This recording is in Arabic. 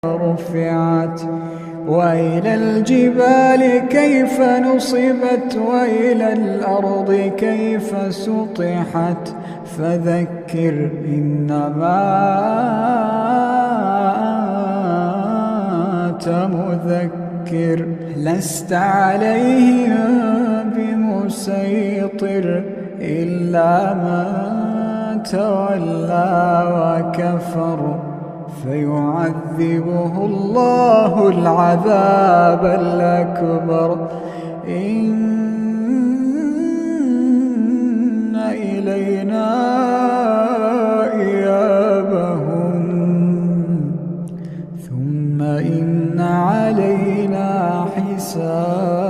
رفعت وإلى الجبال كيف نصبت وإلى الأرض كيف سطحت فذكر إنما أنت مذكر لست عليهم بمسيطر إلا من تولى وكفر فيعذبه الله العذاب الأكبر إن إلينا إيابهم ثم إن علينا حسابهم.